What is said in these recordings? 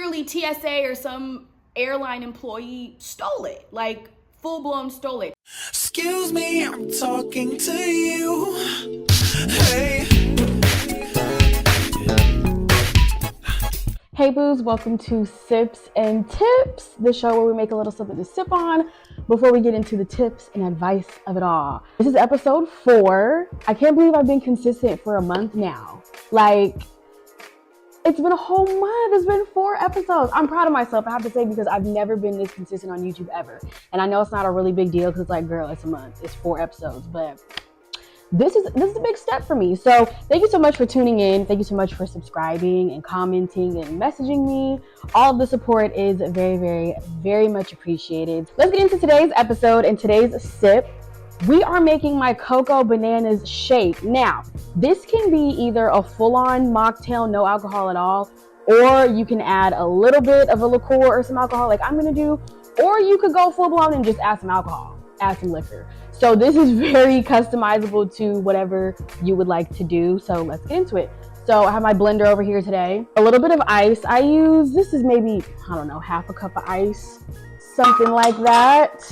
literally TSA or some airline employee stole it, like full-blown stole it. Excuse me, I'm talking to you. Hey. Hey boos, welcome to Sips and Tips, the show where we make a little something to sip on before we get into the tips and advice of it all. This is episode 4. I can't believe I've been consistent for a month now. Like, it's been a whole month. It's been 4 episodes. I'm proud of myself, I have to say, because I've never been this consistent on YouTube ever. And I know it's not a really big deal because it's like, girl, it's a month. It's 4 episodes, but this is a big step for me. So thank you so much for tuning in. Thank you so much for subscribing and commenting and messaging me. All of the support is very, very, very much appreciated. Let's get into today's episode and today's sip. We are making my cocoa bananas shake. Now, this can be either a full-on mocktail, no alcohol at all, or you can add a little bit of a liqueur or some alcohol like I'm gonna do, or you could go full-blown and just add some alcohol, add some liquor. So this is very customizable to whatever you would like to do. So let's get into it. So I have my blender over here today. A little bit of ice. This is maybe, I don't know, half a cup of ice, something like that.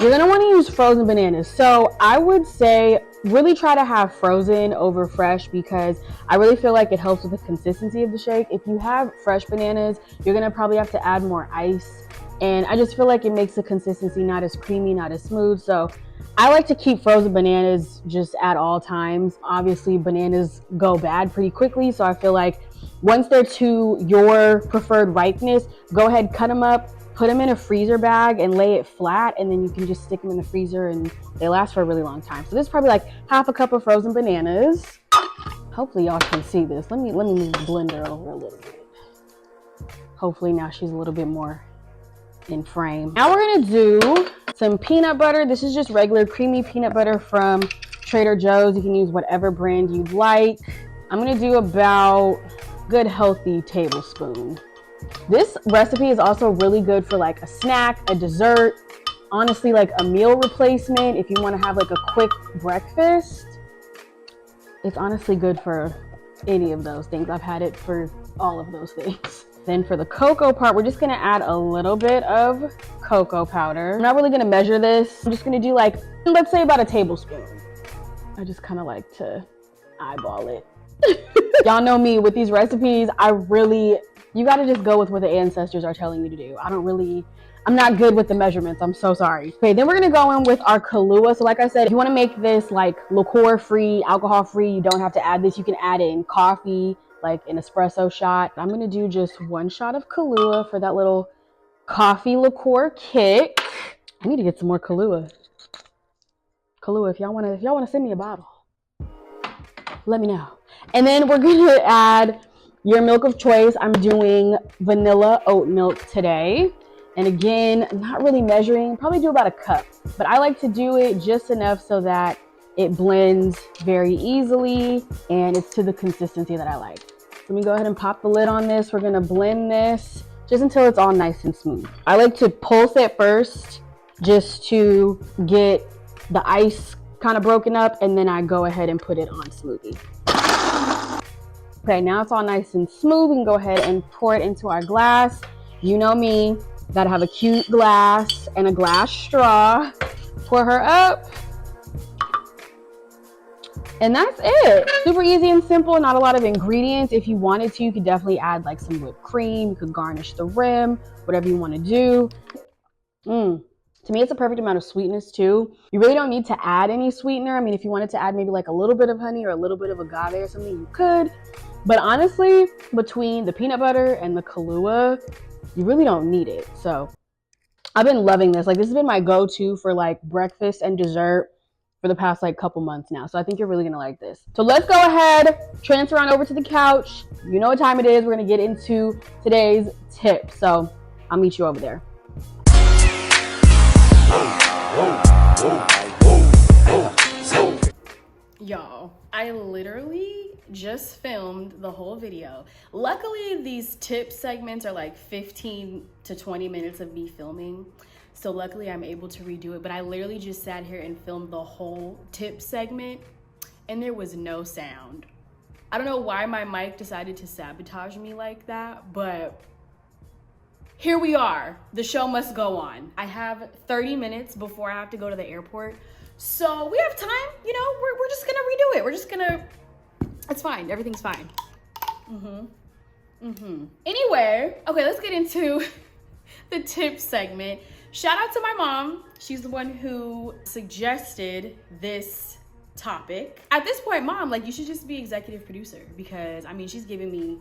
You're gonna wanna use frozen bananas. So I would say really try to have frozen over fresh because I really feel like it helps with the consistency of the shake. If you have fresh bananas, you're gonna probably have to add more ice. And I just feel like it makes the consistency not as creamy, not as smooth. So I like to keep frozen bananas just at all times. Obviously, bananas go bad pretty quickly. So I feel like once they're to your preferred ripeness, go ahead, cut them up, put them in a freezer bag and lay it flat. And then you can just stick them in the freezer and they last for a really long time. So this is probably like half a cup of frozen bananas. Hopefully y'all can see this. Let me move the blender over a little bit. Hopefully now she's a little bit more in frame. Now we're gonna do some peanut butter. This is just regular creamy peanut butter from Trader Joe's. You can use whatever brand you'd like. I'm gonna do about a good healthy tablespoon. This recipe is also really good for like a snack, a dessert, honestly like a meal replacement. If you want to have like a quick breakfast, it's honestly good for any of those things. I've had it for all of those things. Then for the cocoa part, we're just gonna add a little bit of cocoa powder. I'm not really gonna measure this. I'm just gonna do like, let's say about a tablespoon. I just kind of like to eyeball it. Y'all know me with these recipes. You gotta just go with what the ancestors are telling you to do. I'm not good with the measurements. I'm so sorry. Okay, then we're gonna go in with our Kahlua. So like I said, if you wanna make this like liqueur-free, alcohol-free, you don't have to add this. You can add it in coffee, like an espresso shot. I'm gonna do just 1 shot of Kahlua for that little coffee liqueur kick. I need to get some more Kahlua. Kahlua, if y'all wanna send me a bottle, let me know. And then we're gonna add your milk of choice. I'm doing vanilla oat milk today. And again, not really measuring, probably do about a cup. But I like to do it just enough so that it blends very easily and it's to the consistency that I like. Let me go ahead and pop the lid on this. We're gonna blend this just until it's all nice and smooth. I like to pulse it first just to get the ice kind of broken up, and then I go ahead and put it on smoothie. Okay, now it's all nice and smooth. We can go ahead and pour it into our glass. You know me, gotta have a cute glass and a glass straw. Pour her up. And that's it. Super easy and simple, not a lot of ingredients. If you wanted to, you could definitely add like some whipped cream. You could garnish the rim, whatever you want to do. To me, it's a perfect amount of sweetness too. You really don't need to add any sweetener. I mean, if you wanted to add maybe like a little bit of honey or a little bit of agave or something, you could. But honestly, between the peanut butter and the Kahlua, you really don't need it. So I've been loving this. Like, this has been my go-to for like breakfast and dessert for the past like couple months now. So I think you're really gonna like this. So let's go ahead, transfer on over to the couch. You know what time it is. We're gonna get into today's tip. So I'll meet you over there. Y'all, I literally just filmed the whole video. Luckily, these tip segments are like 15 to 20 minutes of me filming. So luckily I'm able to redo it, but I literally just sat here and filmed the whole tip segment and there was no sound. I don't know why my mic decided to sabotage me like that, but here we are. The show must go on. I have 30 minutes before I have to go to the airport. So we have time, you know, we're just gonna redo it. We're just gonna, it's fine, everything's fine. Anyway, okay, let's get into the tip segment. Shout out to my mom. She's the one who suggested this topic. At this point, Mom, like, you should just be executive producer, because I mean, she's giving me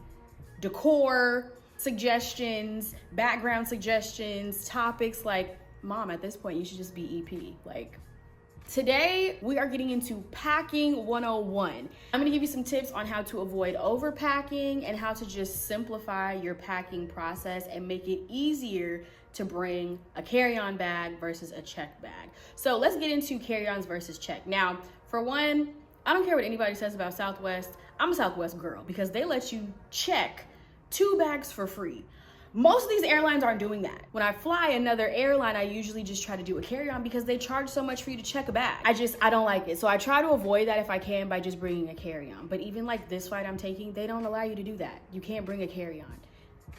decor suggestions, background suggestions, topics. Like, Mom, at this point, you should just be EP. Like, today we are getting into packing 101. I'm gonna give you some tips on how to avoid overpacking and how to just simplify your packing process and make it easier to bring a carry-on bag versus a check bag. So let's get into carry-ons versus check. Now, for one, I don't care what anybody says about Southwest. I'm a Southwest girl because they let you check 2 bags for free. Most of these airlines aren't doing that. When I fly another airline, I usually just try to do a carry-on because they charge so much for you to check a bag. I don't like it. So I try to avoid that if I can by just bringing a carry-on. But even like this flight I'm taking, they don't allow you to do that. You can't bring a carry-on.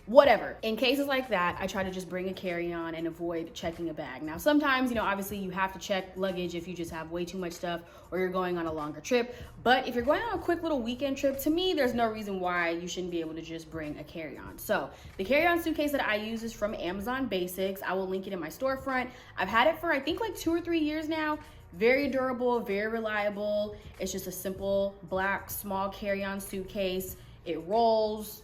Whatever. In cases like that, I try to just bring a carry-on and avoid checking a bag. Now, sometimes, you know, obviously you have to check luggage if you just have way too much stuff or you're going on a longer trip. But if you're going on a quick little weekend trip, to me, there's no reason why you shouldn't be able to just bring a carry-on. So the carry-on suitcase that I use is from Amazon Basics. I will link it in my storefront. I've had it for, I think, like 2 or 3 years now. Very durable, very reliable. It's just a simple black small carry-on suitcase. It rolls.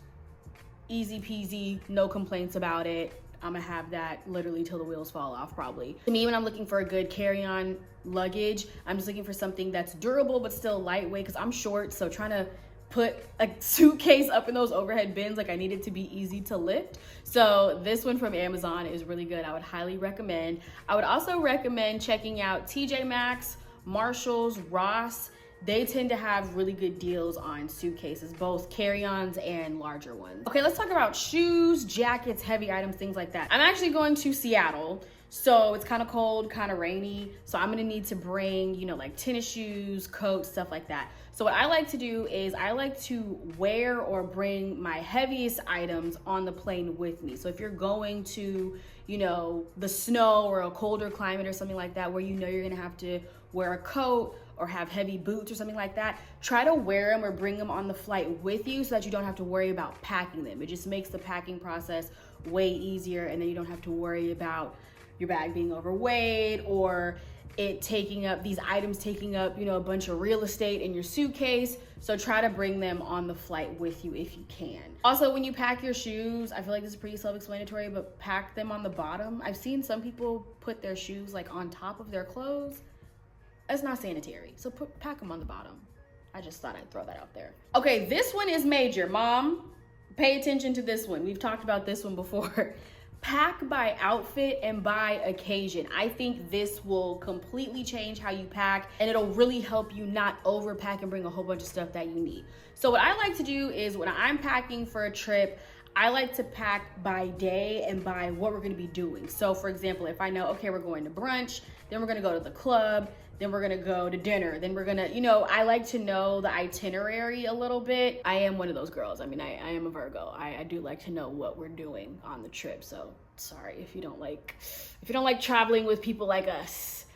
Easy peasy, no complaints about it. I'm gonna have that literally till the wheels fall off, probably. To me, when I'm looking for a good carry-on luggage, I'm just looking for something that's durable but still lightweight, because I'm short, so trying to put a suitcase up in those overhead bins, like, I need it to be easy to lift. So this one from Amazon is really good. I would highly recommend. I would also recommend checking out TJ Maxx, Marshalls, Ross. They tend to have really good deals on suitcases, both carry-ons and larger ones. Okay, let's talk about shoes, jackets, heavy items, things like that. I'm actually going to Seattle, so it's kind of cold, kind of rainy. So I'm gonna need to bring, you know, like tennis shoes, coats, stuff like that. So what I like to do is I like to wear or bring my heaviest items on the plane with me. So if you're going to, you know, the snow or a colder climate or something like that, where you know you're gonna have to wear a coat or have heavy boots or something like that, try to wear them or bring them on the flight with you so that you don't have to worry about packing them. It just makes the packing process way easier, and then you don't have to worry about your bag being overweight or it taking up, these items taking up, you know, a bunch of real estate in your suitcase. So try to bring them on the flight with you if you can. Also, when you pack your shoes, I feel like this is pretty self-explanatory, but pack them on the bottom. I've seen some people put their shoes like on top of their clothes. That's not sanitary, so pack them on the bottom. I just thought I'd throw that out there. Okay, this one is major. Mom, pay attention to this one. We've talked about this one before. Pack by outfit and by occasion. I think this will completely change how you pack, and it'll really help you not overpack and bring a whole bunch of stuff that you need. So what I like to do is when I'm packing for a trip, I like to pack by day and by what we're gonna be doing. So for example, if I know, okay, we're going to brunch, then we're gonna go to the club, then we're gonna go to dinner, then we're gonna, you know, I like to know the itinerary a little bit. I am one of those girls. I mean, I am a Virgo. I do like to know what we're doing on the trip. So sorry if you don't like traveling with people like us.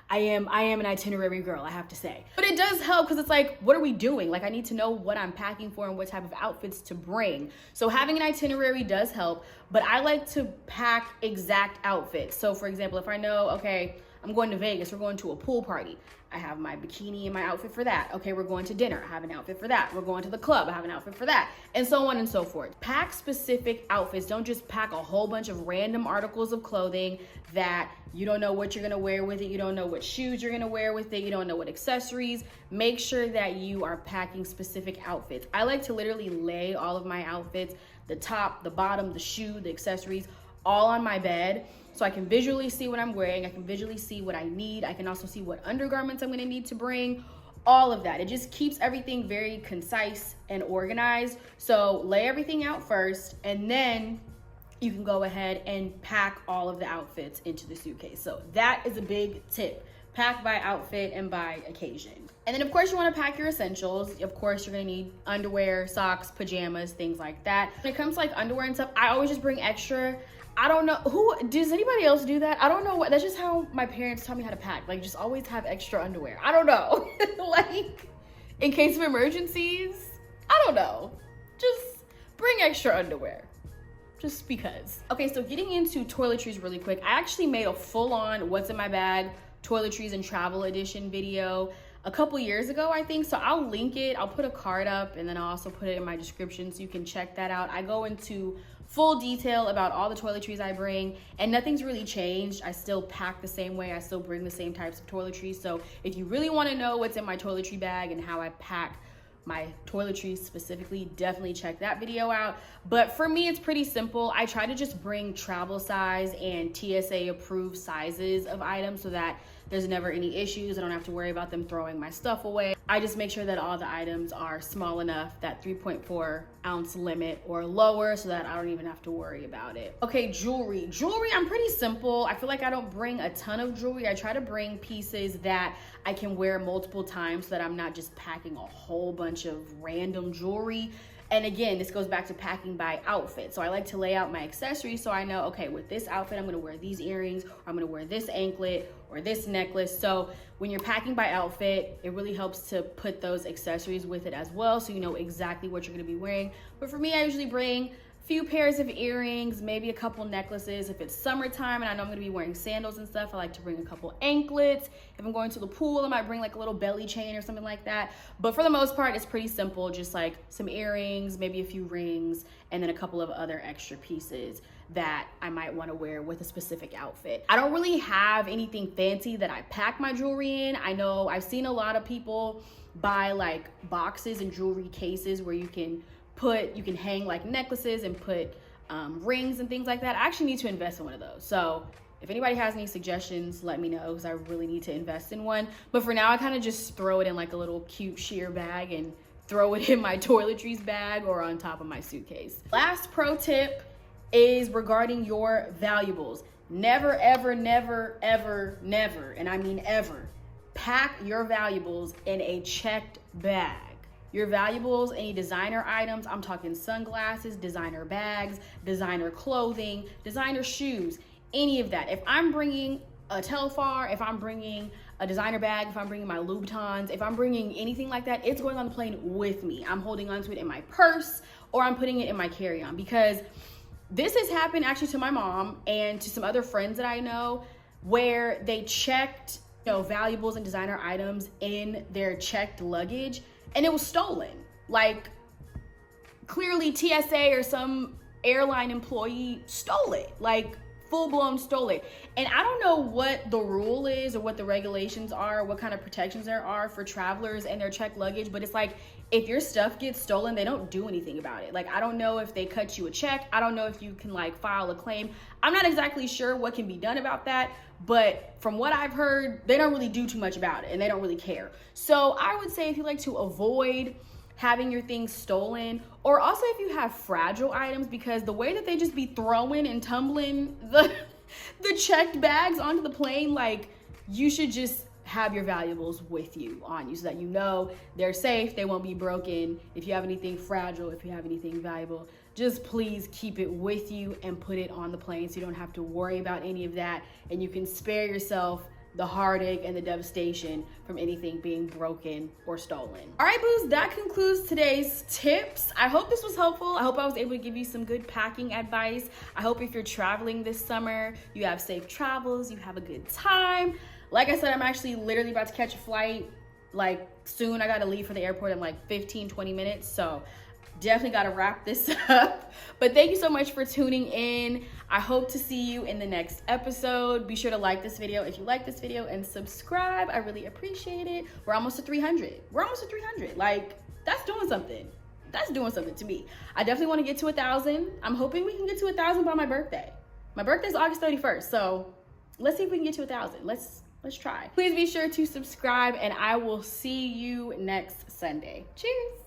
I am an itinerary girl, I have to say. But it does help because it's like, what are we doing? Like, I need to know what I'm packing for and what type of outfits to bring. So having an itinerary does help, but I like to pack exact outfits. So for example, if I know, okay, I'm going to Vegas, we're going to a pool party, I have my bikini and my outfit for that. Okay, we're going to dinner, I have an outfit for that. We're going to the club, I have an outfit for that, and so on and so forth. Pack specific outfits. Don't just pack a whole bunch of random articles of clothing that you don't know what you're gonna wear with it, you don't know what shoes you're gonna wear with it, you don't know what accessories. Make sure that you are packing specific outfits. I like to literally lay all of my outfits, the top, the bottom, the shoe, the accessories, all on my bed, so I can visually see what I'm wearing, I can visually see what I need, I can also see what undergarments I'm gonna need to bring, all of that. It just keeps everything very concise and organized. So lay everything out first, and then you can go ahead and pack all of the outfits into the suitcase. So that is a big tip. Pack by outfit and by occasion. And then of course you wanna pack your essentials. Of course you're gonna need underwear, socks, pajamas, things like that. When it comes to like underwear and stuff, I always just bring extra. I don't know does anybody else do that? I don't know that's just how my parents taught me how to pack. Like, just always have extra underwear. I don't know. Like, in case of emergencies, I don't know. Just bring extra underwear. Just because. Okay, so getting into toiletries really quick. I actually made a full-on what's in my bag toiletries and travel edition video a couple years ago, I think. So I'll link it. I'll put a card up, and then I'll also put it in my description so you can check that out. I go into full detail about all the toiletries I bring, and nothing's really changed. I still pack the same way. I still bring the same types of toiletries. So if you really want to know what's in my toiletry bag and how I pack my toiletries specifically, definitely check that video out. But for me, it's pretty simple. I try to just bring travel size and TSA approved sizes of items so that there's never any issues. I don't have to worry about them throwing my stuff away. I just make sure that all the items are small enough, that 3.4 ounce limit or lower, so that I don't even have to worry about it. Okay, jewelry. Jewelry, I'm pretty simple. I feel like I don't bring a ton of jewelry. I try to bring pieces that I can wear multiple times so that I'm not just packing a whole bunch of random jewelry. And again, this goes back to packing by outfit. So I like to lay out my accessories so I know, okay, with this outfit, I'm gonna wear these earrings, or I'm gonna wear this anklet or this necklace. So when you're packing by outfit, it really helps to put those accessories with it as well, so you know exactly what you're gonna be wearing. But for me, I usually bring few pairs of earrings, maybe a couple necklaces. If it's summertime and I know I'm gonna be wearing sandals and stuff, I like to bring a couple anklets. If I'm going to the pool, I might bring like a little belly chain or something like that. But for the most part, it's pretty simple, just like some earrings, maybe a few rings, and then a couple of other extra pieces that I might want to wear with a specific outfit. I don't really have anything fancy that I pack my jewelry in. I know I've seen a lot of people buy like boxes and jewelry cases where you can hang like necklaces and put rings and things like that. I actually need to invest in one of those. So if anybody has any suggestions, let me know, because I really need to invest in one. But for now, I kind of just throw it in like a little cute sheer bag and throw it in my toiletries bag or on top of my suitcase. Last pro tip is regarding your valuables. Never, ever, never, ever, never, and I mean ever, pack your valuables in a checked bag. Your valuables, any designer items, I'm talking sunglasses, designer bags, designer clothing, designer shoes, any of that. If I'm bringing a Telfar, if I'm bringing a designer bag, if I'm bringing my Louboutins, if I'm bringing anything like that, it's going on the plane with me. I'm holding onto it in my purse, or I'm putting it in my carry-on, because this has happened actually to my mom and to some other friends that I know, where they checked, valuables and designer items in their checked luggage, and it was stolen. Like, clearly TSA or some airline employee stole it, like full-blown stole it. And I don't know what the rule is or what the regulations are, what kind of protections there are for travelers and their checked luggage, but it's like, if your stuff gets stolen, they don't do anything about it. Like, I don't know if they cut you a check. I don't know if you can like file a claim. I'm not exactly sure what can be done about that, but from what I've heard, they don't really do too much about it and they don't really care. So I would say if you like to avoid having your things stolen, or also if you have fragile items, because the way that they just be throwing and tumbling the checked bags onto the plane, like, you should just have your valuables with you, on you, so that you know they're safe, they won't be broken. If you have anything fragile, if you have anything valuable, just please keep it with you and put it on the plane so you don't have to worry about any of that, and you can spare yourself the heartache and the devastation from anything being broken or stolen. All right, boos, that concludes today's tips. I hope this was helpful. I hope I was able to give you some good packing advice. I hope if you're traveling this summer, you have safe travels, you have a good time. Like I said, I'm actually literally about to catch a flight. Like, soon I gotta leave for the airport in like 15-20 minutes, so definitely gotta wrap this up. But thank you so much for tuning in. I hope to see you in the next episode. Be sure to like this video if you like this video, and subscribe. I really appreciate it. We're almost to 300. We're almost to 300. Like, that's doing something. That's doing something to me. I definitely want to get to 1,000. I'm hoping we can get to 1,000 by my birthday. My birthday's August 31st, so let's see if we can get to 1,000. Let's try. Please be sure to subscribe, and I will see you next Sunday. Cheers.